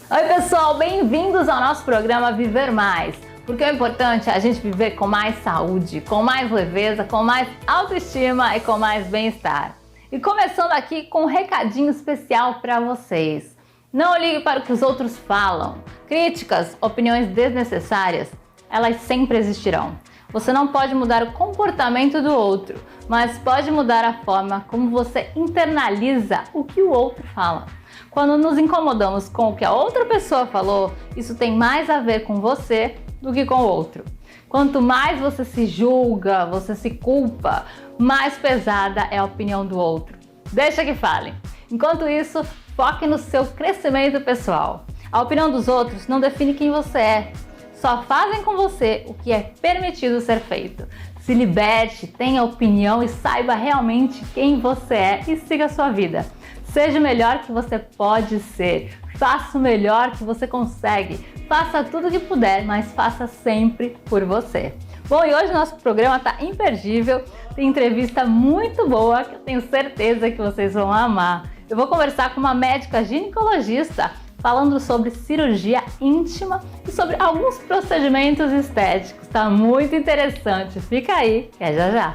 Oi pessoal, bem-vindos ao nosso programa Viver Mais, porque o importante é a gente viver com mais saúde, com mais leveza, com mais autoestima e com mais bem-estar. E começando aqui com um recadinho especial para vocês. Não ligue para o que os outros falam. Críticas, opiniões desnecessárias, elas sempre existirão. Você não pode mudar o comportamento do outro, mas pode mudar a forma como você internaliza o que o outro fala. Quando nos incomodamos com o que a outra pessoa falou, isso tem mais a ver com você do que com o outro. Quanto mais você se julga, você se culpa, mais pesada é a opinião do outro. Deixa que fale. Enquanto isso, foque no seu crescimento pessoal. A opinião dos outros não define quem você é. Só fazem com você o que é permitido ser feito. Se liberte, tenha opinião e saiba realmente quem você é e siga a sua vida. Seja o melhor que você pode ser. Faça o melhor que você consegue. Faça tudo o que puder, mas faça sempre por você. Bom, e hoje nosso programa está imperdível. Tem entrevista muito boa que eu tenho certeza que vocês vão amar. Eu vou conversar com uma médica ginecologista falando sobre cirurgia íntima e sobre alguns procedimentos estéticos. Tá muito interessante. Fica aí, que é já já.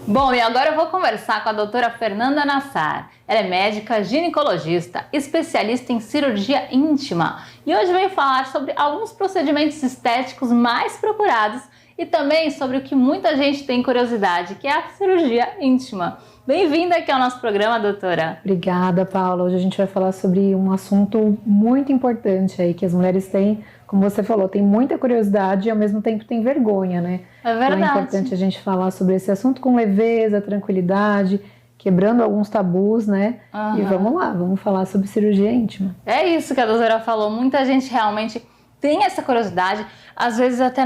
Bom, e agora eu vou conversar com a doutora Fernanda Nassar. Ela é médica ginecologista, especialista em cirurgia íntima e hoje veio falar sobre alguns procedimentos estéticos mais procurados e também sobre o que muita gente tem curiosidade, que é a cirurgia íntima. Bem-vinda aqui ao nosso programa, doutora. Obrigada, Paula. Hoje a gente vai falar sobre um assunto muito importante aí, que as mulheres têm, como você falou, tem muita curiosidade e ao mesmo tempo tem vergonha, né? É verdade. Então é importante a gente falar sobre esse assunto com leveza, tranquilidade, quebrando alguns tabus, né? E vamos lá, vamos falar sobre cirurgia íntima. É isso que a doutora falou. Muita gente realmente tem essa curiosidade, às vezes até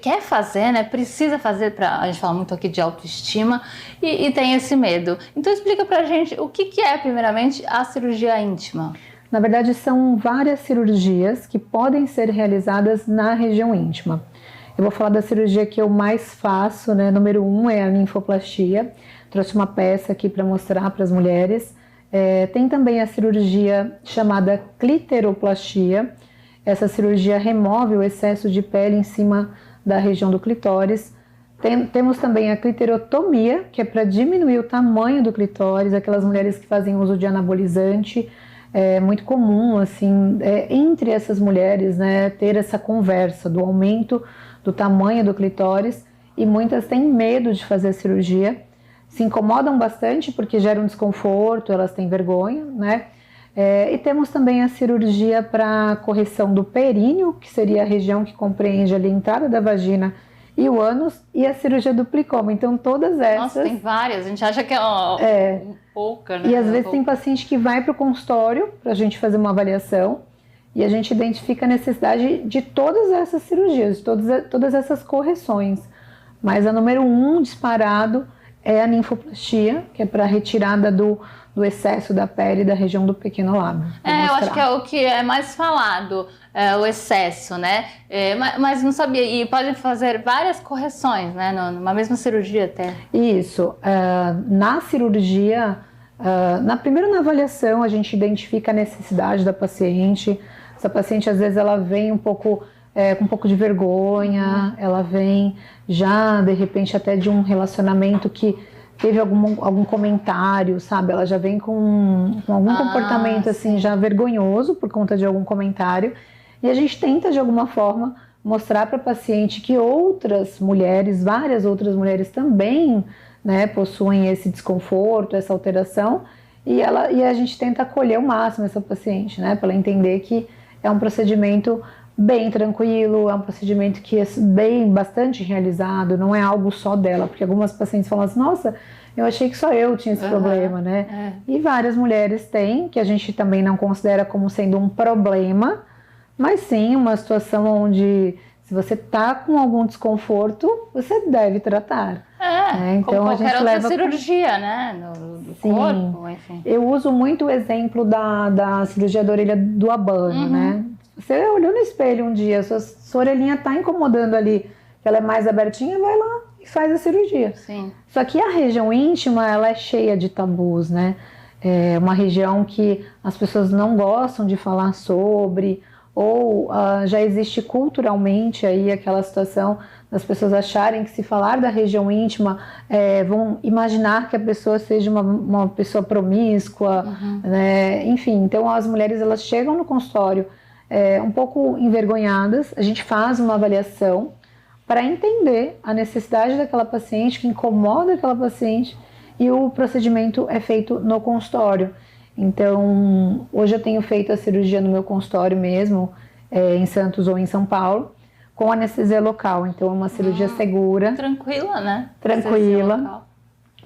quer fazer, né? Precisa fazer, a gente fala muito aqui de autoestima e tem esse medo. Então explica pra gente o que é, primeiramente, a cirurgia íntima. Na verdade, são várias cirurgias que podem ser realizadas na região íntima. Eu vou falar da cirurgia que eu mais faço, né? Número 1 é a ninfoplastia. Trouxe uma peça aqui para mostrar para as mulheres. Tem também a cirurgia chamada clitoroplastia. Essa cirurgia remove o excesso de pele em cima da região do clitóris. Temos também a cliterotomia, que é para diminuir o tamanho do clitóris, aquelas mulheres que fazem uso de anabolizante. É muito comum, assim, entre essas mulheres, né, ter essa conversa do aumento do tamanho do clitóris e muitas têm medo de fazer a cirurgia, se incomodam bastante porque gera um desconforto, elas têm vergonha, né? E temos também a cirurgia para correção do períneo, que seria a região que compreende ali a entrada da vagina e o ânus, e a cirurgia do plicoma. Então, todas essas... Nossa, tem várias. A gente acha que pouca, né? E às vezes tem paciente que vai para o consultório para a gente fazer uma avaliação e a gente identifica a necessidade de todas essas cirurgias, de todas essas correções. Mas a número 1 disparado é a ninfoplastia, que é para retirada do excesso da pele da região do pequeno lábio. Eu acho que é o que é mais falado, o excesso, né? Mas não sabia, e podem fazer várias correções, né? Numa mesma cirurgia até. Isso. Na cirurgia, primeiro na avaliação, a gente identifica a necessidade da paciente. Essa paciente, às vezes, ela vem um pouco... com um pouco de vergonha, ela vem já, de repente, até de um relacionamento que teve algum comentário, sabe? Ela já vem com algum comportamento, assim, já vergonhoso por conta de algum comentário. E a gente tenta, de alguma forma, mostrar para a paciente que outras mulheres, várias outras mulheres também, né, possuem esse desconforto, essa alteração. E a gente tenta acolher ao máximo essa paciente, né? Para ela entender que é um procedimento bem tranquilo, é um procedimento que é bastante realizado, não é algo só dela, porque algumas pacientes falam assim, nossa, eu achei que só eu tinha esse problema, né? E várias mulheres têm, que a gente também não considera como sendo um problema, mas sim uma situação onde, se você tá com algum desconforto, você deve tratar. Então, como qualquer outra cirurgia, né? Do corpo, enfim. Eu uso muito o exemplo da cirurgia da orelha do abano, né? Você olhou no espelho um dia, sua orelhinha tá incomodando ali, que ela é mais abertinha, vai lá e faz a cirurgia. Sim. Só que a região íntima, ela é cheia de tabus, né? é uma região que as pessoas não gostam de falar sobre, ou já existe culturalmente aí aquela situação das pessoas acharem que se falar da região íntima, vão imaginar que a pessoa seja uma pessoa promíscua, né? Enfim, então as mulheres elas chegam no consultório um pouco envergonhadas, a gente faz uma avaliação para entender a necessidade daquela paciente, que incomoda aquela paciente, e o procedimento é feito no consultório. Então, hoje eu tenho feito a cirurgia no meu consultório mesmo, em Santos ou em São Paulo, com anestesia local. Então, é uma cirurgia segura. Tranquila, né? Tranquila,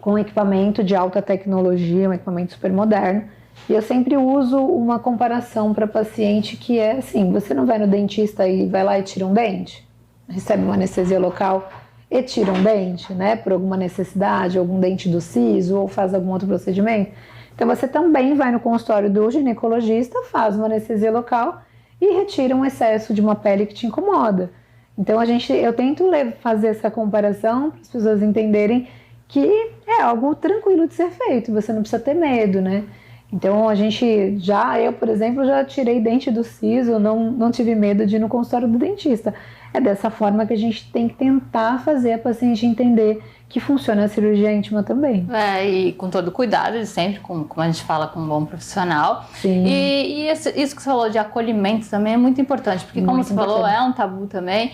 com equipamento de alta tecnologia, um equipamento super moderno. E eu sempre uso uma comparação para paciente que é assim, você não vai no dentista e vai lá e tira um dente? Recebe uma anestesia local e tira um dente, né? Por alguma necessidade, algum dente do siso ou faz algum outro procedimento. Então, você também vai no consultório do ginecologista, faz uma anestesia local e retira um excesso de uma pele que te incomoda. Então, eu tento fazer essa comparação para as pessoas entenderem que é algo tranquilo de ser feito, você não precisa ter medo, né? Então, eu, por exemplo, já tirei dente do siso, não tive medo de ir no consultório do dentista. É dessa forma que a gente tem que tentar fazer a paciente entender que funciona a cirurgia íntima também. E com todo cuidado, sempre, como a gente fala, com um bom profissional. Sim. E isso que você falou de acolhimento também é muito importante, porque como você falou, é um tabu também.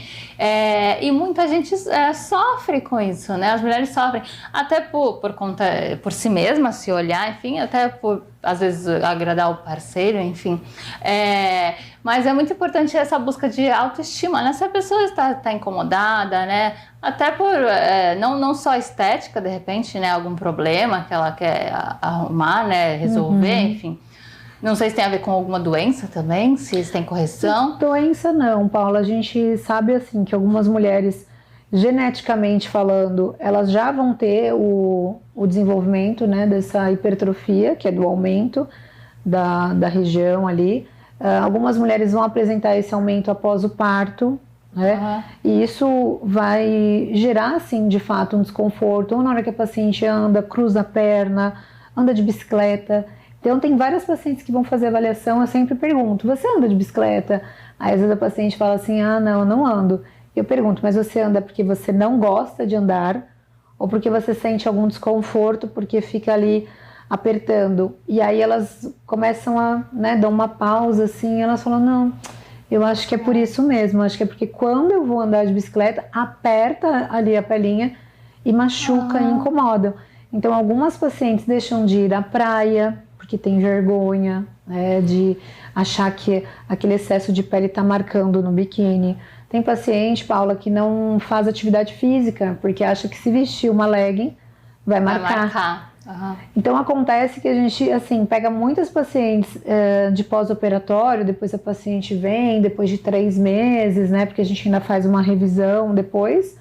E muita gente sofre com isso, né? As mulheres sofrem, até por si mesma, se olhar, enfim, até por, às vezes, agradar o parceiro, enfim. Mas é muito importante essa busca de autoestima, né? Se a pessoa está incomodada, né? Até por, não só estética, de repente, né? Algum problema que ela quer arrumar, né? Resolver, enfim. Não sei se tem a ver com alguma doença também, se tem correção. Doença não, Paula. A gente sabe, assim, que algumas mulheres, geneticamente falando, elas já vão ter o desenvolvimento, né? Dessa hipertrofia, que é do aumento da região ali. Algumas mulheres vão apresentar esse aumento após o parto, né? E isso vai gerar, assim, de fato, um desconforto, ou na hora que a paciente anda, cruza a perna, anda de bicicleta. Então, tem várias pacientes que vão fazer avaliação, eu sempre pergunto, você anda de bicicleta? Aí, às vezes, a paciente fala assim, não, eu não ando. Eu pergunto, mas você anda porque você não gosta de andar, ou porque você sente algum desconforto, porque fica ali apertando? E aí elas começam dar uma pausa assim, elas falam, não, eu acho que é por isso mesmo, acho que é porque quando eu vou andar de bicicleta, aperta ali a pelinha e machuca e incomoda. Então algumas pacientes deixam de ir à praia, porque tem vergonha, né, de achar que aquele excesso de pele está marcando no biquíni. Tem paciente, Paula, que não faz atividade física, porque acha que se vestir uma legging vai marcar. Então acontece que a gente, assim, pega muitas pacientes de pós-operatório, depois a paciente vem, depois de 3 meses, né, porque a gente ainda faz uma revisão depois,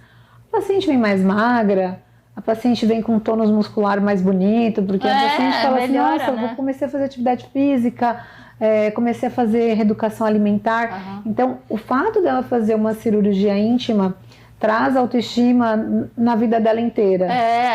a paciente vem mais magra, a paciente vem com um tônus muscular mais bonito, porque a paciente fala melhora, assim, nossa, eu comecei a fazer atividade física, comecei a fazer reeducação alimentar. Então, o fato dela fazer uma cirurgia íntima traz autoestima na vida dela inteira.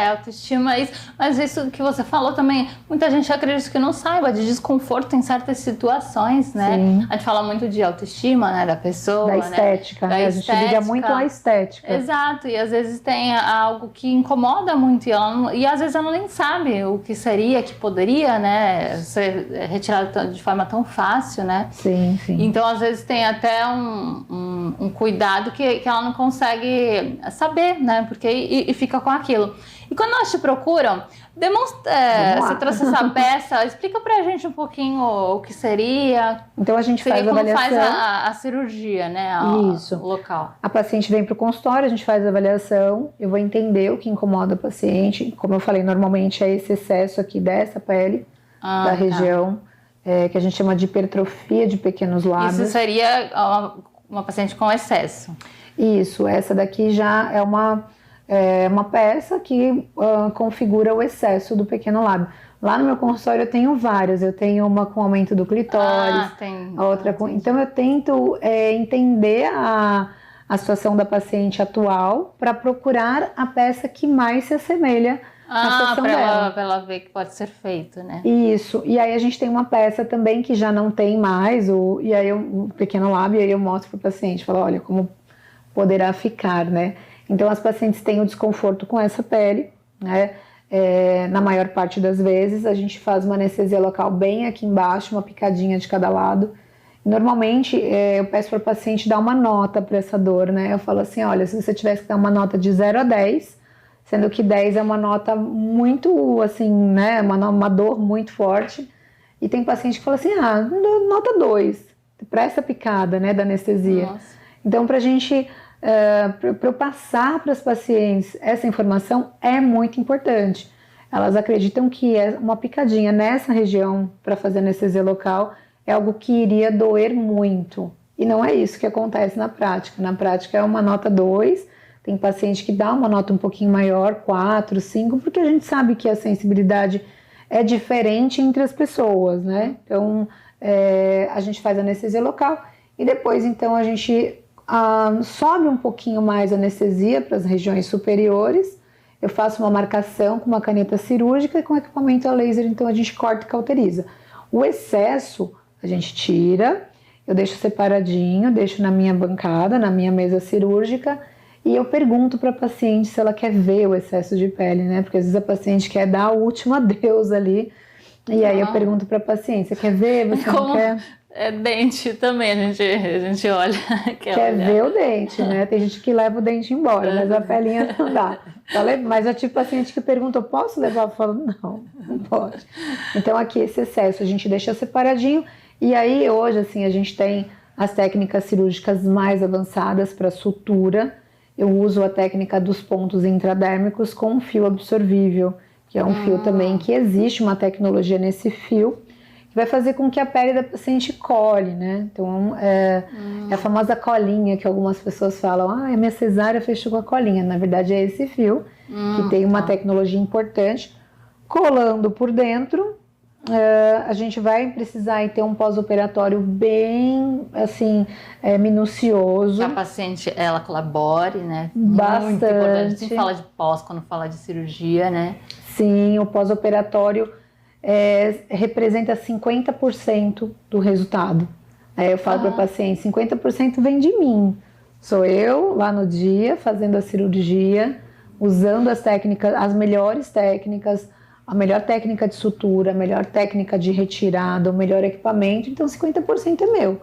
Autoestima, isso. Mas isso que você falou também, muita gente acredita que não saiba de desconforto em certas situações, né? Sim. A gente fala muito de autoestima, né, da pessoa, da estética, né? A gente liga muito à estética. Exato, e às vezes tem algo que incomoda muito e às vezes ela nem sabe o que seria, que poderia, né, ser retirado de forma tão fácil, né? Sim, sim. Então, às vezes tem até um cuidado que ela não consegue saber, né? Porque e fica com aquilo. E quando elas te procuram, você trouxe essa peça, explica pra gente um pouquinho o que seria. Então a gente faz a avaliação. Como faz a cirurgia, né? Isso. O local. A paciente vem pro consultório, a gente faz a avaliação, eu vou entender o que incomoda a paciente. Como eu falei, normalmente é esse excesso aqui dessa pele, da região, que a gente chama de hipertrofia de pequenos lábios. Isso seria uma paciente com excesso. Isso, essa daqui já é uma peça que configura o excesso do pequeno lábio. Lá no meu consultório eu tenho várias, eu tenho uma com aumento do clitóris, a outra com... Então eu tento entender a situação da paciente atual para procurar a peça que mais se assemelha na situação dela. Pra ela ver que pode ser feito, né? Isso. E aí a gente tem uma peça também que já não tem mais, e aí o pequeno lábio, e aí eu mostro para o paciente, falo, olha, como poderá ficar, né? Então as pacientes têm o desconforto com essa pele, né? Na maior parte das vezes a gente faz uma anestesia local bem aqui embaixo, uma picadinha de cada lado. Normalmente eu peço para o paciente dar uma nota para essa dor, né? Eu falo assim, olha, se você tivesse que dar uma nota de 0 a 10, sendo que 10 é uma nota muito, assim, né? Uma dor muito forte. E tem paciente que fala assim, nota 2, para essa picada, né, da anestesia. Nossa. Então, para a gente, para eu passar para as pacientes essa informação é muito importante. Elas acreditam que uma picadinha nessa região para fazer anestesia local é algo que iria doer muito. E não é isso que acontece na prática. Na prática é uma nota 2, tem paciente que dá uma nota um pouquinho maior, 4, 5, porque a gente sabe que a sensibilidade é diferente entre as pessoas, né? Então, a gente faz anestesia local e depois, então, a gente sobe um pouquinho mais a anestesia para as regiões superiores. Eu faço uma marcação com uma caneta cirúrgica e com equipamento a laser, então a gente corta e cauteriza. O excesso a gente tira, eu deixo separadinho, deixo na minha bancada, na minha mesa cirúrgica, e eu pergunto para a paciente se ela quer ver o excesso de pele, né? Porque às vezes a paciente quer dar o último adeus ali, e aí eu pergunto para a paciente, você quer ver, você não quer? Dente também, a gente olha. Quer ver o dente, né? Tem gente que leva o dente embora, mas a pelinha não dá. Mas é tipo paciente que pergunta, eu posso levar? Eu falo, não pode. Então aqui esse excesso a gente deixa separadinho. E aí hoje assim a gente tem as técnicas cirúrgicas mais avançadas para sutura. Eu uso a técnica dos pontos intradérmicos com um fio absorvível, que é um fio também que existe uma tecnologia nesse fio que vai fazer com que a pele da paciente cole, né? Então, é a famosa colinha que algumas pessoas falam, a minha cesárea fechou com a colinha. Na verdade, é esse fio, que tem uma tecnologia importante. Colando por dentro, a gente vai precisar ter um pós-operatório bem, assim, minucioso. Que a paciente, ela colabore, né? Bastante. Muito importante. A gente fala de pós quando fala de cirurgia, né? Sim, o pós-operatório representa 50% do resultado. Aí eu falo para o paciente, 50% vem de mim. Sou eu lá no dia fazendo a cirurgia, usando as técnicas, as melhores técnicas, a melhor técnica de sutura, a melhor técnica de retirada, o melhor equipamento. Então 50% é meu.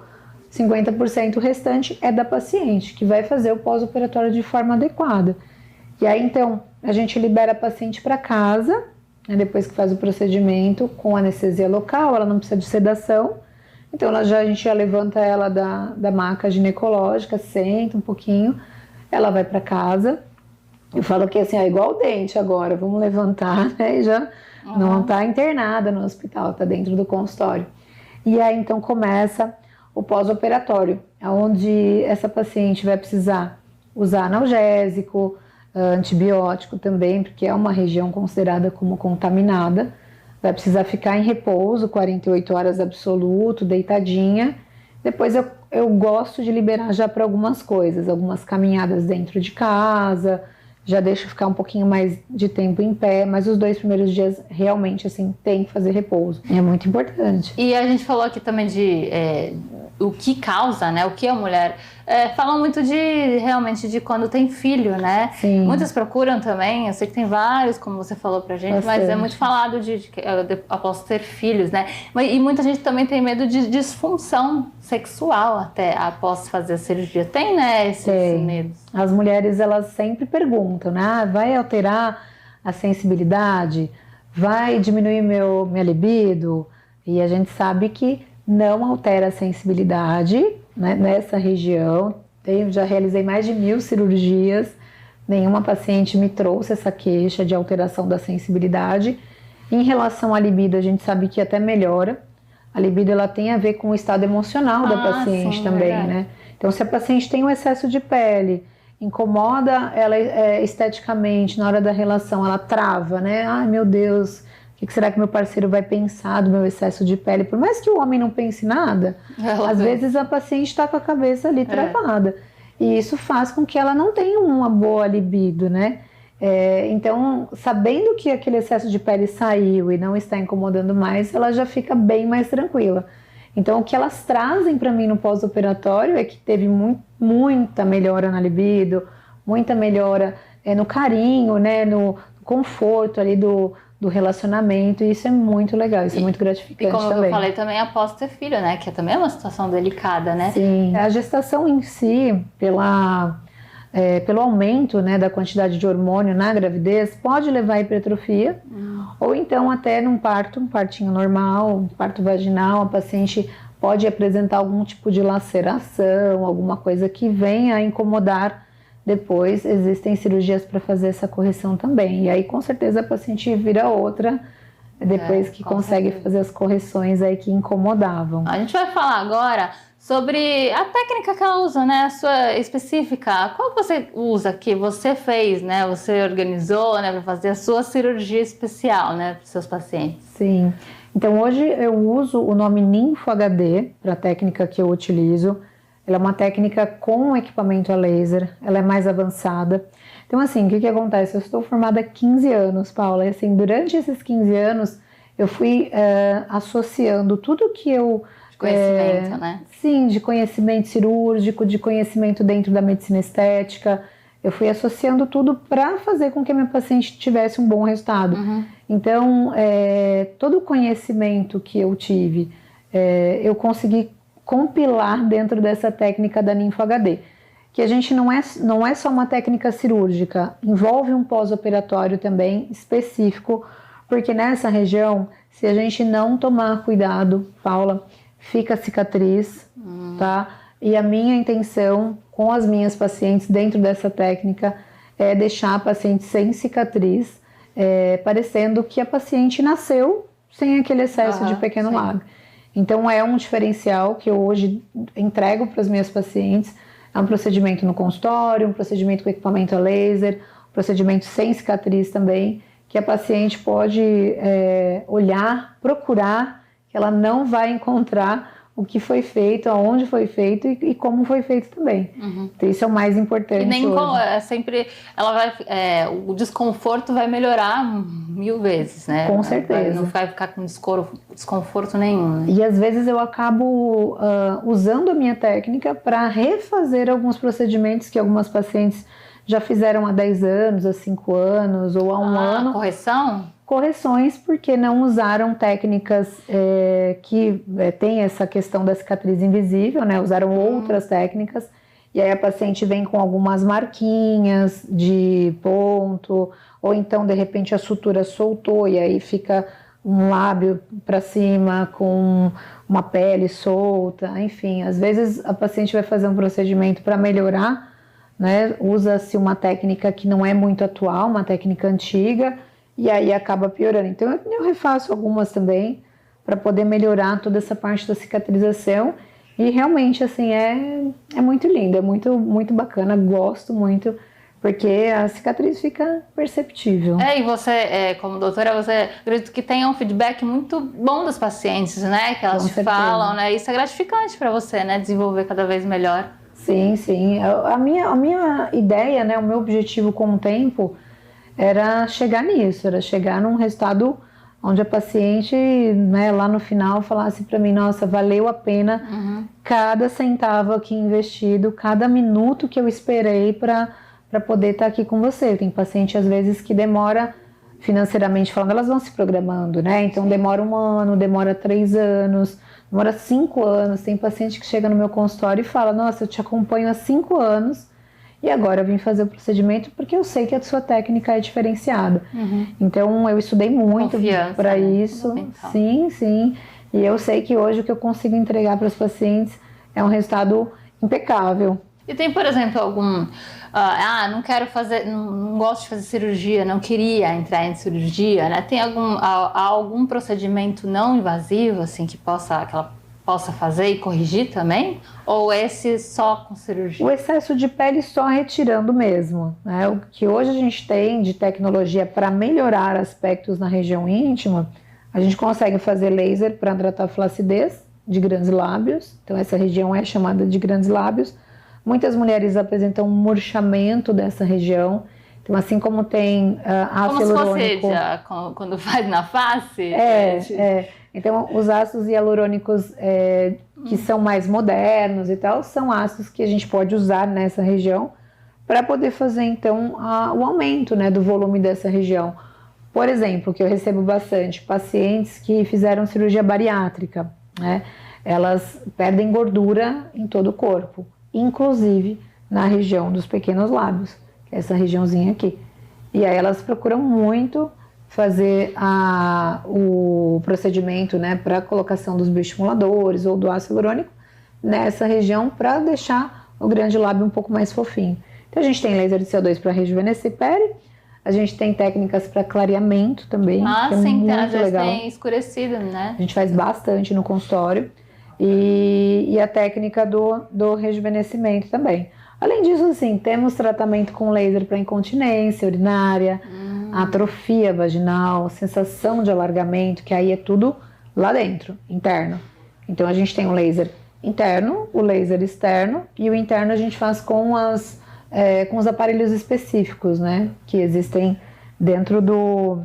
50% restante é da paciente, que vai fazer o pós-operatório de forma adequada. E aí então a gente libera a paciente para casa, depois que faz o procedimento com anestesia local, ela não precisa de sedação. Então a gente já levanta ela da maca ginecológica, senta um pouquinho, ela vai para casa. Eu falo que assim, é igual o dente agora, vamos levantar, né? E já não está internada no hospital, está dentro do consultório. E aí então começa o pós-operatório, onde essa paciente vai precisar usar analgésico, antibiótico também, porque é uma região considerada como contaminada. Vai precisar ficar em repouso, 48 horas absoluto, deitadinha. Depois eu gosto de liberar já para algumas coisas, algumas caminhadas dentro de casa, já deixo ficar um pouquinho mais de tempo em pé, mas os 2 primeiros dias realmente assim tem que fazer repouso. É muito importante. E a gente falou aqui também de o que causa, né? O que a mulher... falam muito realmente de quando tem filho, né? Sim. Muitas procuram também, eu sei que tem vários, como você falou pra gente, Bastante. mas é muito falado de após ter filhos, né? E muita gente também tem medo de disfunção sexual até após fazer a cirurgia. Tem, né, esses medos? As mulheres, elas sempre perguntam, né? Vai alterar a sensibilidade? Vai diminuir minha libido? E a gente sabe que não altera a sensibilidade, né, nessa região. Já realizei mais de 1000 cirurgias, nenhuma paciente me trouxe essa queixa de alteração da sensibilidade. Em relação à libido, a gente sabe que até melhora. A libido ela tem a ver com o estado emocional da paciente também, né? Então, se a paciente tem um excesso de pele, incomoda ela esteticamente na hora da relação, ela trava, né? Ai, meu Deus, o que será que meu parceiro vai pensar do meu excesso de pele? Por mais que o homem não pense nada, às vezes a paciente está com a cabeça ali travada. E isso faz com que ela não tenha uma boa libido, né? Então, sabendo que aquele excesso de pele saiu e não está incomodando mais, ela já fica bem mais tranquila. Então, o que elas trazem para mim no pós-operatório é que teve muita melhora na libido, muita melhora no carinho, né, no conforto ali do relacionamento, e isso é muito legal, isso é muito gratificante também. E como eu falei também após ter filho, né, que também é uma situação delicada, né? Sim, a gestação em si, pelo aumento, né, da quantidade de hormônio na gravidez, pode levar à hipertrofia, ou então até um partinho normal, um parto vaginal, a paciente pode apresentar algum tipo de laceração, alguma coisa que venha a incomodar. Depois existem cirurgias para fazer essa correção também, e aí com certeza a paciente vira outra, depois que consegue fazer as correções aí que incomodavam. A gente vai falar agora sobre a técnica que ela usa, né, a sua específica. Qual você usa, que você fez, né, você organizou, né, para fazer a sua cirurgia especial, né, para os seus pacientes? Sim, então hoje eu uso o nome Ninfo HD para a técnica que eu utilizo. Ela é uma técnica com equipamento a laser, ela é mais avançada. Então assim, o que acontece? Eu estou formada há 15 anos, Paula, e assim, durante esses 15 anos eu fui associando tudo que eu... De conhecimento, né? Sim, de conhecimento cirúrgico, de conhecimento dentro da medicina estética. Eu fui associando tudo para fazer com que a minha paciente tivesse um bom resultado. Então, todo o conhecimento que eu tive, eu consegui compilar dentro dessa técnica da Ninfo HD. Que a gente não é só uma técnica cirúrgica, envolve um pós-operatório também específico, porque nessa região, se a gente não tomar cuidado, Paula, fica cicatriz, tá? E a minha intenção com as minhas pacientes dentro dessa técnica é deixar a paciente sem cicatriz, parecendo que a paciente nasceu sem aquele excesso de pequeno lábio. Então é um diferencial que eu hoje entrego para as minhas pacientes. É um procedimento no consultório, um procedimento com equipamento a laser, um procedimento sem cicatriz também, que a paciente pode olhar, procurar, que ela não vai encontrar o que foi feito, aonde foi feito e como foi feito também. Então isso é o mais importante. E nem hoje. Sempre ela vai, o desconforto vai melhorar 1000 vezes, né? Com certeza. Não vai ficar com desconforto nenhum. Né? E às vezes eu acabo usando a minha técnica para refazer alguns procedimentos que algumas pacientes já fizeram há 10 anos, há 5 anos ou há um ano. Correção? Correções porque não usaram técnicas que tem essa questão da cicatriz invisível, né? Usaram outras técnicas, e aí a paciente vem com algumas marquinhas de ponto, ou então de repente a sutura soltou e aí fica um lábio para cima com uma pele solta, enfim, às vezes a paciente vai fazer um procedimento para melhorar, né? Usa-se uma técnica que não é muito atual, uma técnica antiga, e aí acaba piorando. Então eu refaço algumas também para poder melhorar toda essa parte da cicatrização, e realmente assim é muito lindo, é muito bacana, gosto muito, porque a cicatriz fica perceptível. E você, como doutora, você acredito que tenha um feedback muito bom dos pacientes, né? Que elas te falam, né? Isso é gratificante para você, né? Desenvolver cada vez melhor. Sim, sim. A minha ideia, né? O meu objetivo com o tempo era chegar nisso, era chegar num resultado onde a paciente, né, lá no final falasse para mim, nossa, valeu a pena cada centavo aqui investido, cada minuto que eu esperei para poder estar aqui com você. Tem paciente às vezes que demora, financeiramente falando, elas vão se programando, né? Então demora 1 ano, demora 3 anos, demora 5 anos. Tem paciente que chega no meu consultório e fala, nossa, eu te acompanho há 5 anos, e agora eu vim fazer o procedimento porque eu sei que a sua técnica é diferenciada. Então eu estudei muito para isso. Sim, sim. E eu sei que hoje o que eu consigo entregar para os pacientes é um resultado impecável. E tem, por exemplo, algum... não quero fazer... Não gosto de fazer cirurgia, não queria entrar em cirurgia, né? Tem algum procedimento não invasivo, assim, que ela possa fazer e corrigir também? Ou esse só com cirurgia? O excesso de pele só retirando mesmo, né? O que hoje a gente tem de tecnologia para melhorar aspectos na região íntima, a gente consegue fazer laser para tratar flacidez de grandes lábios, então essa região é chamada de grandes lábios. Muitas mulheres apresentam um murchamento dessa região, Então, assim como tem ácido hialurônico... Como se fosse quando faz na face? Então, os ácidos hialurônicos que são mais modernos e tal, são ácidos que a gente pode usar nessa região para poder fazer, então, o aumento, né, do volume dessa região. Por exemplo, que eu recebo bastante, pacientes que fizeram cirurgia bariátrica, né? Elas perdem gordura em todo o corpo, inclusive na região dos pequenos lábios, que é essa regiãozinha aqui. E aí elas procuram muito fazer o procedimento, né, para colocação dos bioestimuladores ou do ácido hialurônico nessa região para deixar o grande lábio um pouco mais fofinho. Então a gente tem laser de CO2 para rejuvenescer pele, a gente tem técnicas para clareamento também, que é sim, muito às vezes legal. tem escurecido, né? A gente faz bastante no consultório e a técnica do rejuvenescimento também. Além disso, assim, temos tratamento com laser para incontinência urinária, atrofia vaginal, sensação de alargamento, que aí é tudo lá dentro, interno. Então a gente tem o laser interno, o laser externo, e o interno a gente faz com os aparelhos específicos, né, que existem dentro do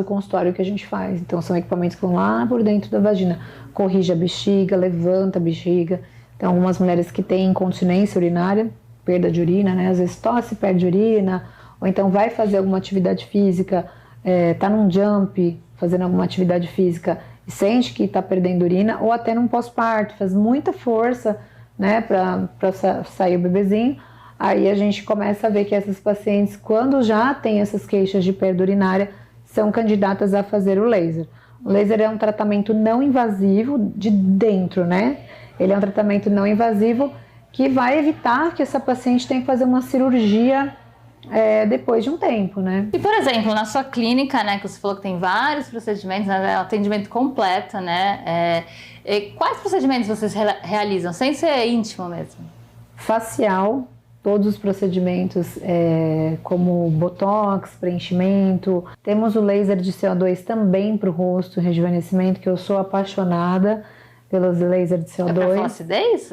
consultório que a gente faz. Então são equipamentos que vão lá por dentro da vagina, corrige a bexiga, levanta a bexiga. Então algumas mulheres que têm incontinência urinária, perda de urina, né, às vezes tosse, perde urina, ou então vai fazer alguma atividade física, tá num jump, fazendo alguma atividade física e sente que está perdendo urina, ou até num pós-parto, faz muita força, né, para sair o bebezinho. Aí a gente começa a ver que essas pacientes, quando já têm essas queixas de perda urinária, são candidatas a fazer o laser. O laser é um tratamento não invasivo de dentro, né? Ele é um tratamento não invasivo que vai evitar que essa paciente tenha que fazer uma cirurgia depois de um tempo, né? E, por exemplo, na sua clínica, né, que você falou que tem vários procedimentos, né, atendimento completo, né? Quais procedimentos vocês realizam, sem ser íntimo mesmo? Facial, todos os procedimentos como botox, preenchimento. Temos o laser de CO2 também para o rosto, rejuvenescimento, que eu sou apaixonada pelos laser de CO2. É para flacidez?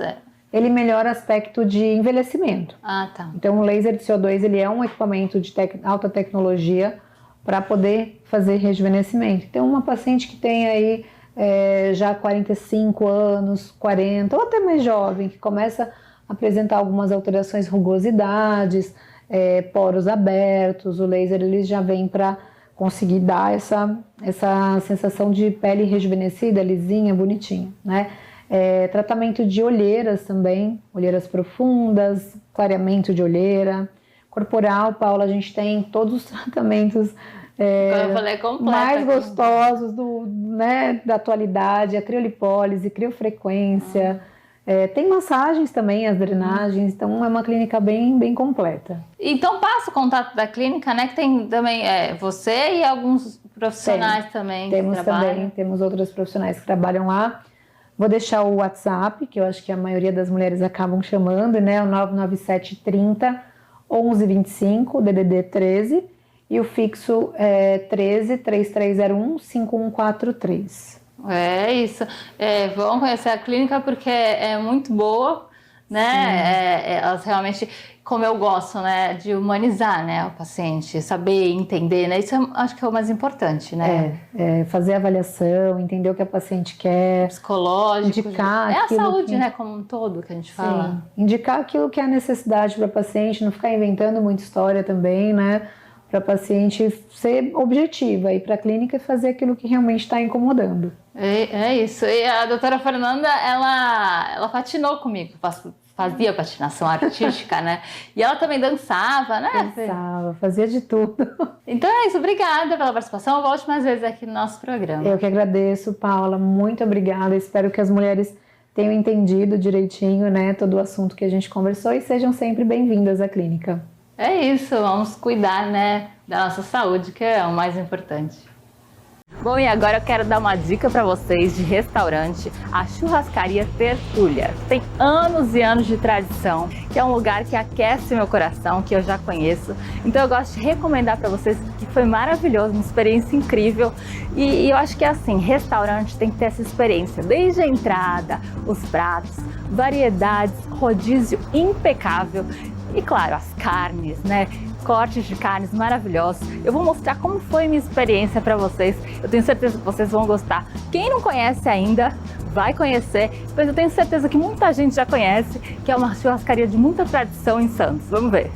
Ele melhora o aspecto de envelhecimento. Ah, tá. Então o laser de CO2 ele é um equipamento de alta tecnologia para poder fazer rejuvenescimento. Então uma paciente que tem aí já 45 anos, 40 ou até mais jovem, que começa a apresentar algumas alterações, rugosidades, poros abertos, o laser ele já vem para conseguir dar essa sensação de pele rejuvenescida, lisinha, bonitinha, né? Tratamento de olheiras também, olheiras profundas, clareamento de olheira. Corporal, Paula, a gente tem todos os tratamentos eu falei completo, mais gostosos da atualidade, a criolipólise, criofrequência. Tem massagens também, as drenagens, então é uma clínica bem, bem completa. Então passa o contato da clínica, né? Que tem também você e alguns profissionais também que trabalham. Temos outros profissionais que trabalham lá. Vou deixar o WhatsApp, que eu acho que a maioria das mulheres acabam chamando, né? O 99730 1125, DDD 13, e o fixo é 13 3301 5143. É isso. Vão conhecer a clínica porque é muito boa, né? Elas realmente, como eu gosto, né, de humanizar, né, o paciente, saber entender, né? Isso acho que é o mais importante, né? Fazer avaliação, entender o que a paciente quer, psicológico, indicar a saúde, né, como um todo que a gente fala. Sim. Indicar aquilo que é a necessidade para a paciente, não ficar inventando muita história também, né? Para a paciente ser objetiva, ir para a clínica e fazer aquilo que realmente está incomodando. É isso. E a doutora Fernanda, ela patinou comigo, fazia patinação artística, né? E ela também dançava, né? Dançava, fazia de tudo. Então é isso, obrigada pela participação. Volte mais vezes aqui no nosso programa. Eu que agradeço, Paula, muito obrigada. Espero que as mulheres tenham entendido direitinho, né, todo o assunto que a gente conversou e sejam sempre bem-vindas à clínica. É isso, vamos cuidar, né, da nossa saúde, que é o mais importante. Bom, e agora eu quero dar uma dica para vocês de restaurante, a Churrascaria Tertúlia. Tem anos e anos de tradição, que é um lugar que aquece meu coração, que eu já conheço. Então eu gosto de recomendar para vocês que foi maravilhoso, uma experiência incrível. E eu acho que é assim, restaurante tem que ter essa experiência, desde a entrada, os pratos, variedades, rodízio impecável. E claro, as carnes, né? cortes de carnes maravilhosos. Eu vou mostrar como foi minha experiência para vocês. Eu tenho certeza que vocês vão gostar. Quem não conhece ainda, vai conhecer, mas eu tenho certeza que muita gente já conhece, que é uma churrascaria de muita tradição em Santos. Vamos ver!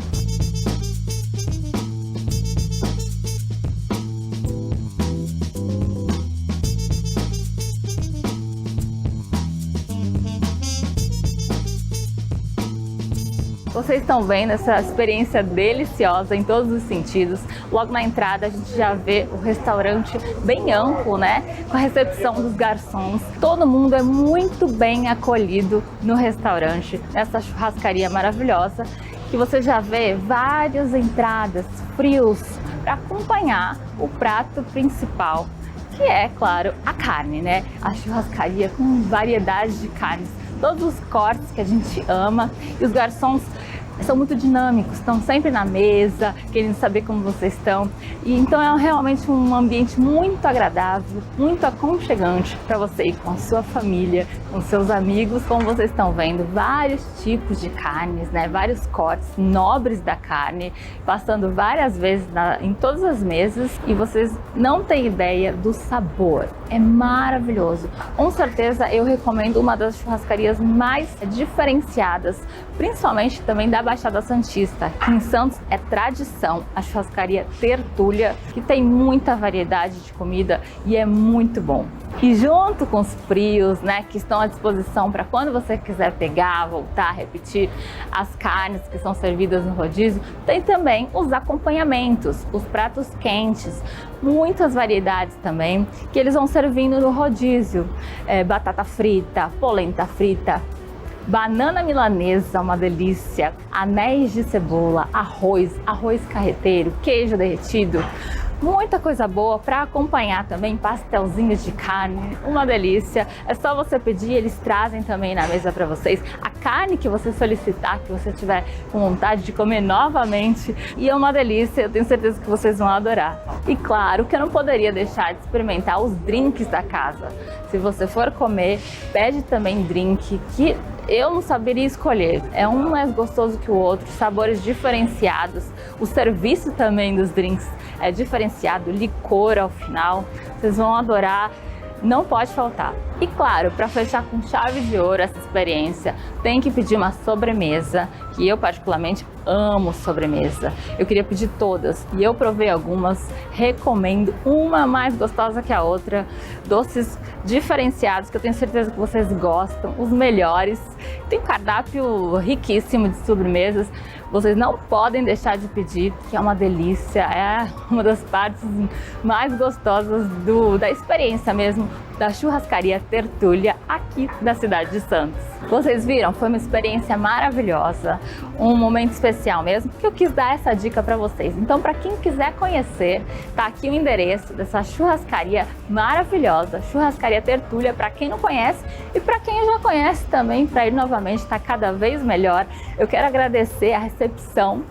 Vocês estão vendo essa experiência deliciosa em todos os sentidos. Logo na entrada a gente já vê o restaurante bem amplo, né? Com a recepção dos garçons. Todo mundo é muito bem acolhido no restaurante, nessa churrascaria maravilhosa, que você já vê várias entradas, frios, para acompanhar o prato principal, que é, claro, a carne, né? A churrascaria com variedade de carnes, todos os cortes que a gente ama, e os garçons são muito dinâmicos, estão sempre na mesa, querendo saber como vocês estão. E então é realmente um ambiente muito agradável, muito aconchegante para você ir com a sua família, com seus amigos. Como vocês estão vendo, vários tipos de carnes, né? Vários cortes nobres da carne, passando várias vezes em todas as mesas, e vocês não têm ideia do sabor. É maravilhoso. Com certeza eu recomendo uma das churrascarias mais diferenciadas, principalmente também da Baixada Santista. Aqui em Santos é tradição a churrascaria Tertúlia, que tem muita variedade de comida e é muito bom. E junto com os frios, né, que estão à disposição para quando você quiser pegar, voltar, repetir as carnes que são servidas no rodízio, tem também os acompanhamentos, os pratos quentes, muitas variedades também, que eles vão servindo no rodízio. Batata frita, polenta frita, banana milanesa, uma delícia, anéis de cebola, arroz carreteiro, queijo derretido, muita coisa boa para acompanhar também, pastelzinhos de carne, uma delícia. É só você pedir, eles trazem também na mesa para vocês a carne que você solicitar, que você tiver com vontade de comer novamente, e é uma delícia, eu tenho certeza que vocês vão adorar. E claro que eu não poderia deixar de experimentar os drinks da casa. Se você for comer, pede também drink, que eu não saberia escolher. É um mais gostoso que o outro, sabores diferenciados. O serviço também dos drinks é diferenciado, licor ao final. Vocês vão adorar, não pode faltar. E claro, para fechar com chave de ouro essa experiência, tem que pedir uma sobremesa, que eu particularmente amo sobremesa. Eu queria pedir todas e eu provei algumas, recomendo, uma mais gostosa que a outra. Doces diferenciados que eu tenho certeza que vocês gostam, os melhores. Tem um cardápio riquíssimo de sobremesas. Vocês não podem deixar de pedir, que é uma delícia, é uma das partes mais gostosas da experiência mesmo, da churrascaria Tertúlia aqui da cidade de Santos. Vocês viram? Foi uma experiência maravilhosa, um momento especial mesmo, que eu quis dar essa dica para vocês. Então, para quem quiser conhecer, tá aqui o endereço dessa churrascaria maravilhosa, Churrascaria Tertúlia, para quem não conhece, e para quem já conhece também, para ir novamente, está cada vez melhor. Eu quero agradecer a recepção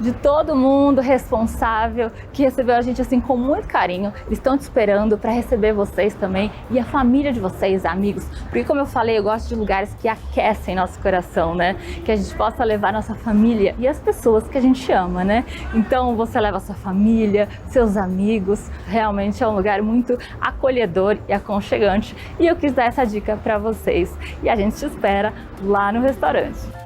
de todo mundo responsável, que recebeu a gente assim com muito carinho. Eles estão te esperando para receber vocês também, e a família de vocês, amigos, porque como eu falei, eu gosto de lugares que aquecem nosso coração, né? Que a gente possa levar nossa família e as pessoas que a gente ama, né? Então você leva a sua família, seus amigos, realmente é um lugar muito acolhedor e aconchegante, e eu quis dar essa dica para vocês, e a gente te espera lá no restaurante.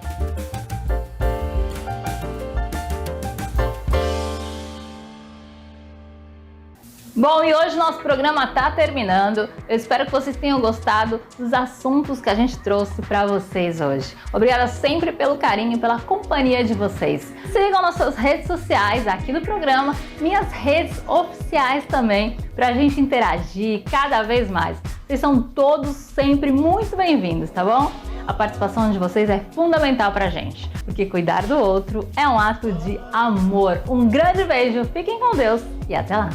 Bom, e hoje nosso programa está terminando. Eu espero que vocês tenham gostado dos assuntos que a gente trouxe para vocês hoje. Obrigada sempre pelo carinho, pela companhia de vocês. Sigam nossas redes sociais aqui do programa, minhas redes oficiais também, para a gente interagir cada vez mais. Vocês são todos sempre muito bem-vindos, tá bom? A participação de vocês é fundamental pra gente, porque cuidar do outro é um ato de amor. Um grande beijo, fiquem com Deus e até lá!